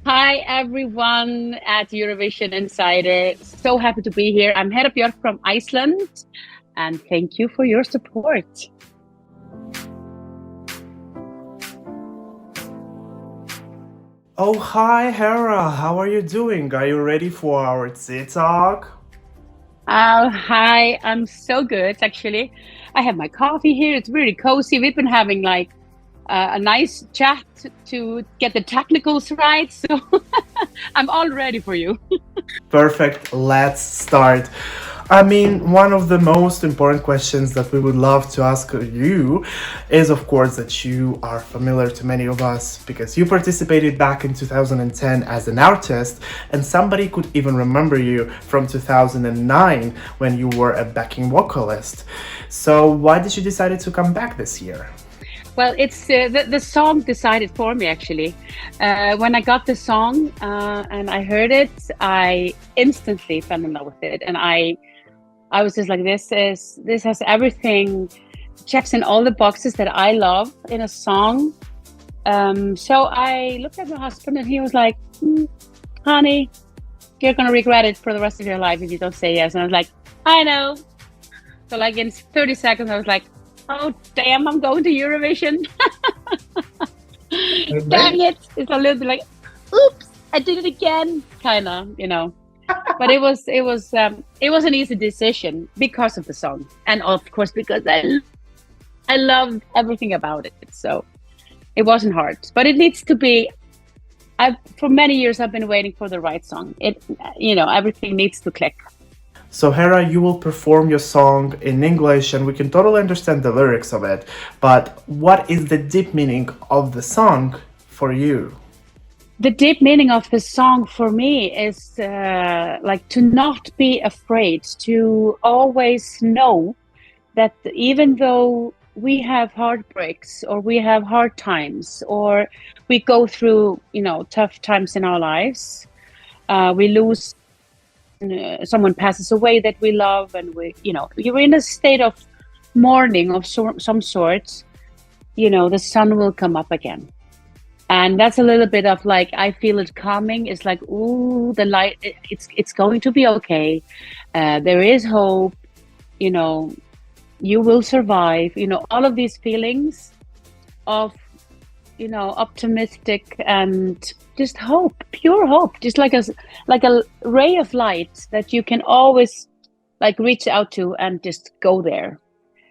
Hi, everyone at Eurovision Insider. So happy to be here. I'm Hera Bjork from Iceland, and thank you for your support. Oh, hi, Hera. How are you doing? Are you ready for our tea talk? Hi, I'm so good, actually. I have my coffee here. It's really cozy. We've been having a nice chat to get the technicals right. So I'm all ready for you. Perfect. Let's start. One of the most important questions that we would love to ask you is, of course, that you are familiar to many of us because you participated back in 2010 as an artist, and somebody could even remember you from 2009 when you were a backing vocalist. So, why did you decide to come back this year? Well, it's the song decided for me, actually. When I got the song and I heard it, I instantly fell in love with it, and I was just like, this has everything, checks in all the boxes that I love in a song. So I looked at my husband, and he was like, "Honey, you're gonna regret it for the rest of your life if you don't say yes." And I was like, "I know." So like in 30 seconds, I was like, "Oh damn, I'm going to Eurovision." Dang it! It's a little bit like, "Oops, I did it again," kind of. But it was an easy decision because of the song, and of course because I love everything about it. So it wasn't hard, but it needs to be. I've for many years I've been waiting for the right song. Everything needs to click. So, Hera, you will perform your song in English and we can totally understand the lyrics of it. But what is the deep meaning of the song for you? The deep meaning of the song for me is like to not be afraid, to always know that even though we have heartbreaks or we have hard times or we go through tough times in our lives, we lose someone passes away that we love, and you're in a state of mourning of some sort. The sun will come up again, and that's a little bit of like, I feel it coming. It's like, ooh, the light, it's going to be okay. There is hope. you know you will survive. All of these feelings of optimistic and just hope, pure hope, just like a ray of light that you can always like reach out to and just go there.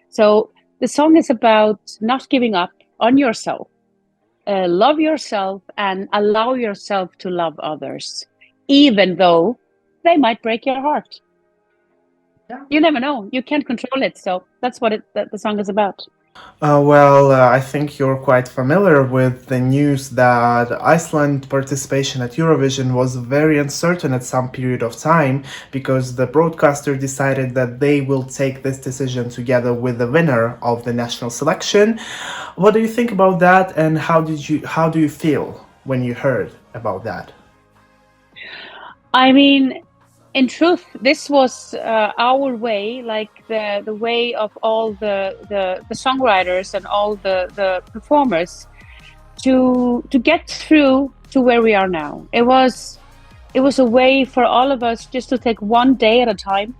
So the song is about not giving up on yourself. Love yourself and allow yourself to love others, even though they might break your heart. You never know. You can't control it. So that's what the song is about. I think you're quite familiar with the news that Iceland participation at Eurovision was very uncertain at some period of time because the broadcaster decided that they will take this decision together with the winner of the national selection. What do you think about that, and how do you feel when you heard about that? I mean, in truth, this was our way, like the way of all the songwriters and all the performers to get through to where we are now. It was a way for all of us just to take one day at a time,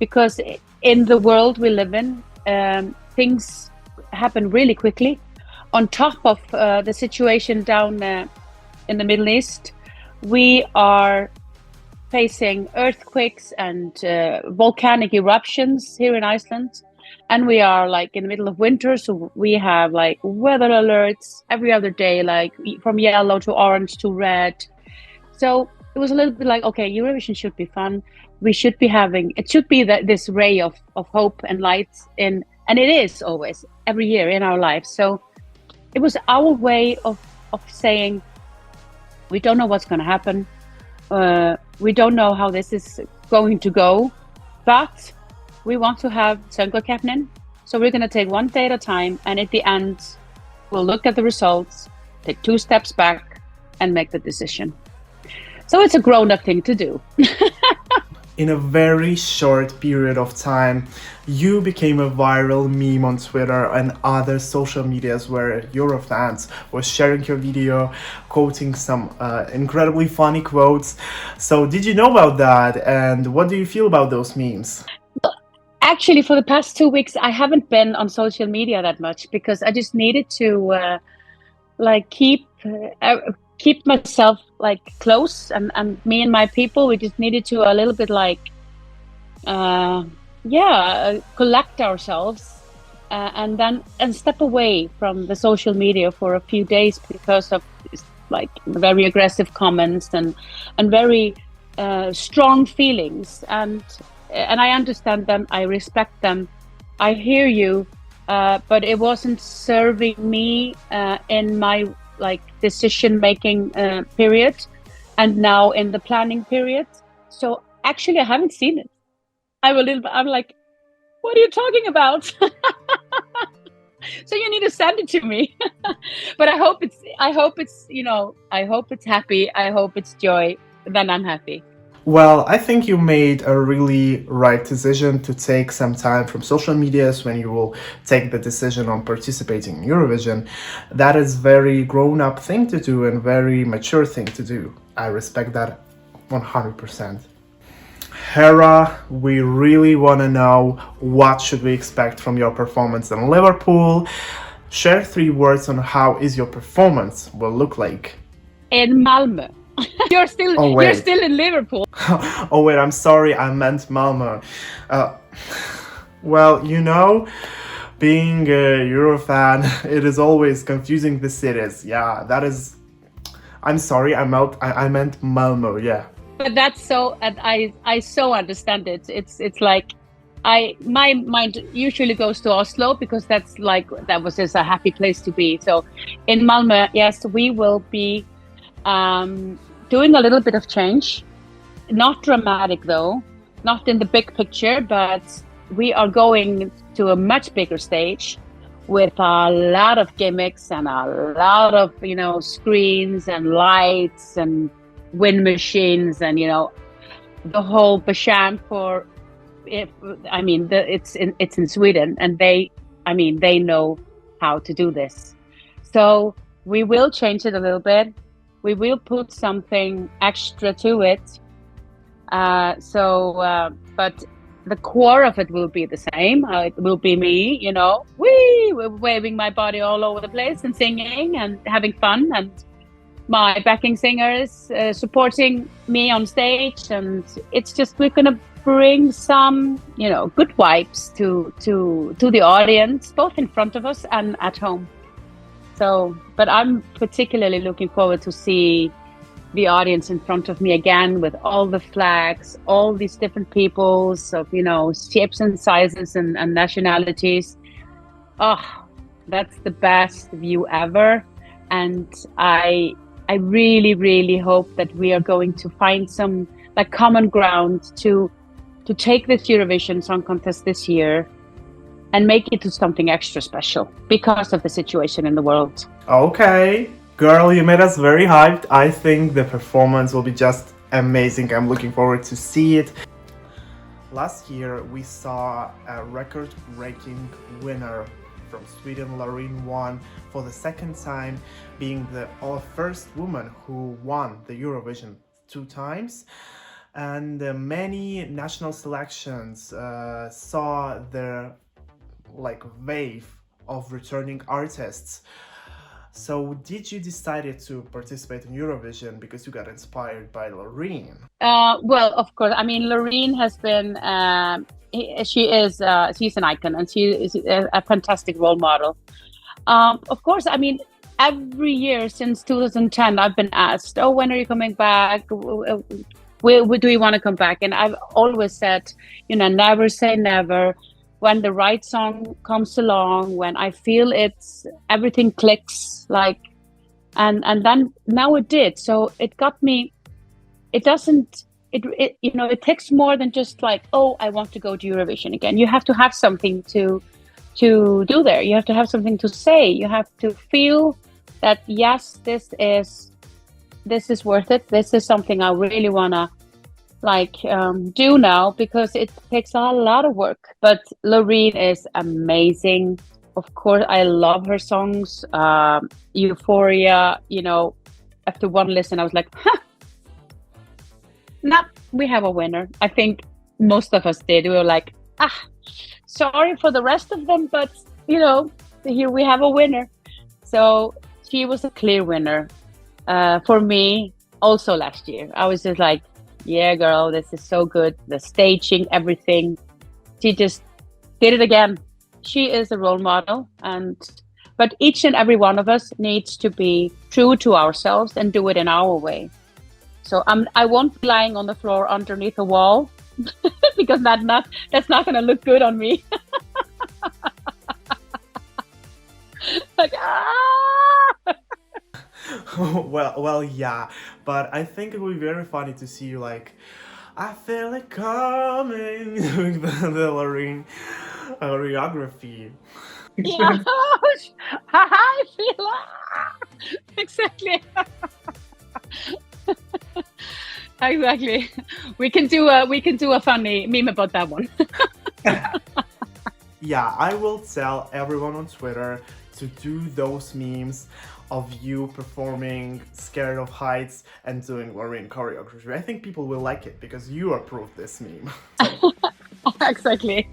because in the world we live in, things happen really quickly. On top of the situation down in the Middle East, we are facing earthquakes and volcanic eruptions here in Iceland. And we are like in the middle of winter, so we have like weather alerts every other day, like from yellow to orange to red. So it was a little bit like, okay, Eurovision should be fun. We should be having, it should be this ray of hope and light and it is always every year in our lives. So it was our way of saying, we don't know what's going to happen. We don't know how this is going to go, but we want to have Söngvakeppnin. So we're going to take one day at a time, and at the end, we'll look at the results, take 2 steps back, and make the decision. So it's a grown-up thing to do. in a very short period of time, you became a viral meme on Twitter and other social medias where Eurofans were sharing your video, quoting some incredibly funny quotes. So did you know about that, and what do you feel about those memes? Actually, for the past 2 weeks, I haven't been on social media that much because I just needed to like keep myself like close, and me and my people, we just needed to a little bit like collect ourselves, and step away from the social media for a few days because of like very aggressive comments and very strong feelings, and I understand them, I respect them, I hear you, but it wasn't serving me in my like decision making period, and now in the planning period. So actually, I haven't seen it. I'm like, what are you talking about? So you need to send it to me. But I hope it's I hope it's happy. I hope it's joy. Then I'm happy. Well, I think you made a really right decision to take some time from social medias when you will take the decision on participating in Eurovision. That is very grown-up thing to do and very mature thing to do. I respect that 100%. Hera, we really want to know what should we expect from your performance in Liverpool. Share 3 words on how is your performance will look like. In Malmö. You're still in Liverpool. Oh wait, I'm sorry, I meant Malmö. Well, you know, being a Eurofan, it is always confusing the cities. Yeah, that is. I'm sorry, I meant Malmö. Yeah. But that's so, and I so understand it. It's like my mind usually goes to Oslo because that was just a happy place to be. So in Malmö, yes, we will be doing a little bit of change, not dramatic though, not in the big picture, but we are going to a much bigger stage with a lot of gimmicks and a lot of screens and lights and wind machines and the whole basham for it. I mean, it's in Sweden, and they know how to do this. So we will change it a little bit. We will put something extra to it. But the core of it will be the same. It will be me, waving my body all over the place and singing and having fun, and my backing singers supporting me on stage. And it's just, we're gonna bring some, good vibes to the audience, both in front of us and at home. So, but I'm particularly looking forward to see the audience in front of me again with all the flags, all these different peoples of, shapes and sizes and nationalities. Oh, that's the best view ever. And I really, really hope that we are going to find some common ground to take this Eurovision Song Contest this year and make it to something extra special because of the situation in the world. Okay, girl, you made us very hyped. I think the performance will be just amazing. I'm looking forward to see it. Last year, we saw a record-breaking winner from Sweden. Loreen won for the second time, being the first woman who won the Eurovision 2 times. And many national selections saw their wave of returning artists. So did you decide to participate in Eurovision because you got inspired by Loreen? Well, of course. I mean, Loreen has been she's an icon, and she is a fantastic role model. Of course, I mean, every year since 2010 I've been asked, oh, when are you coming back? Where do you want to come back? And I've always said, never say never. When the right song comes along, when I feel everything clicks, and then now it did. So it got me. It doesn't. It takes more than just oh, I want to go to Eurovision again. You have to have something to do there. You have to have something to say. You have to feel that yes, this is worth it. This is something I really wanna do now because it takes a lot of work. But Loreen is amazing. Of course, I love her songs. Euphoria, after one listen, I was like, huh, nah, we have a winner. I think most of us did. We were like, sorry for the rest of them, but here we have a winner. So she was a clear winner for me also last year. I was just like, yeah, girl, this is so good. The staging, everything. She just did it again. She is a role model, but each and every one of us needs to be true to ourselves and do it in our way. So I won't be lying on the floor underneath a wall because that's not going to look good on me. Like, well, yeah, but I think it would be very funny to see you like, I feel it coming, doing the Loreen choreography. yeah, I feel exactly. Exactly. We can do a funny meme about that one. Yeah, I will tell everyone on Twitter to do those memes of you performing Scared of Heights and doing Loreen choreography. I think people will like it because you approved this meme. Exactly.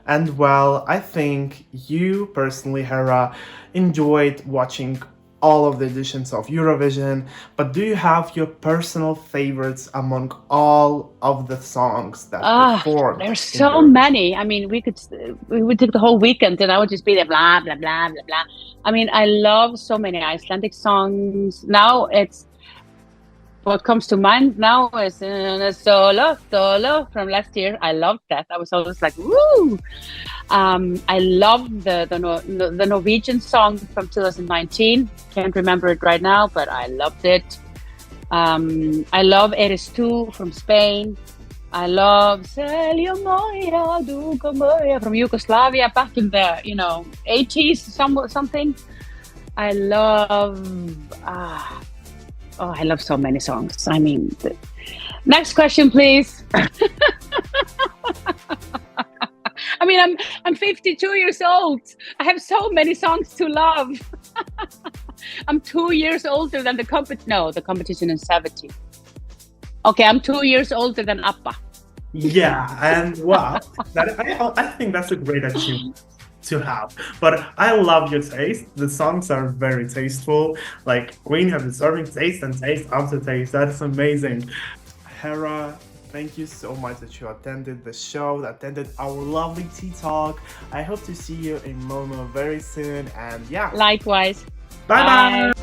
And well, I think you personally, Hera, enjoyed watching all of the editions of Eurovision, but do you have your personal favorites among all of the songs that performed? There's so many. I mean, we would take the whole weekend and I would just be there, blah, blah, blah, blah, blah. I mean, I love so many Icelandic songs. Now what comes to mind now is Solo from last year. I loved that. I was always like, woo! I love the Norwegian song from 2019. Can't remember it right now, but I loved it. I love Eres Tú from Spain. I love Selja Moja, Duga Moja from Yugoslavia back in the 80s something. I love I love so many songs. I mean, next question, please. I mean, I'm 52 years old. I have so many songs to love. I'm 2 years older than the competition. No, the competition is 70. Okay, I'm 2 years older than Appa. Yeah, and wow, I think that's a great achievement to have. But I love your taste. The songs are very tasteful. Like Queen have deserving taste and taste after taste. That's amazing. Hera, thank you so much that you attended the show, that attended our lovely tea talk. I hope to see you in Malmö very soon. And yeah, likewise. bye.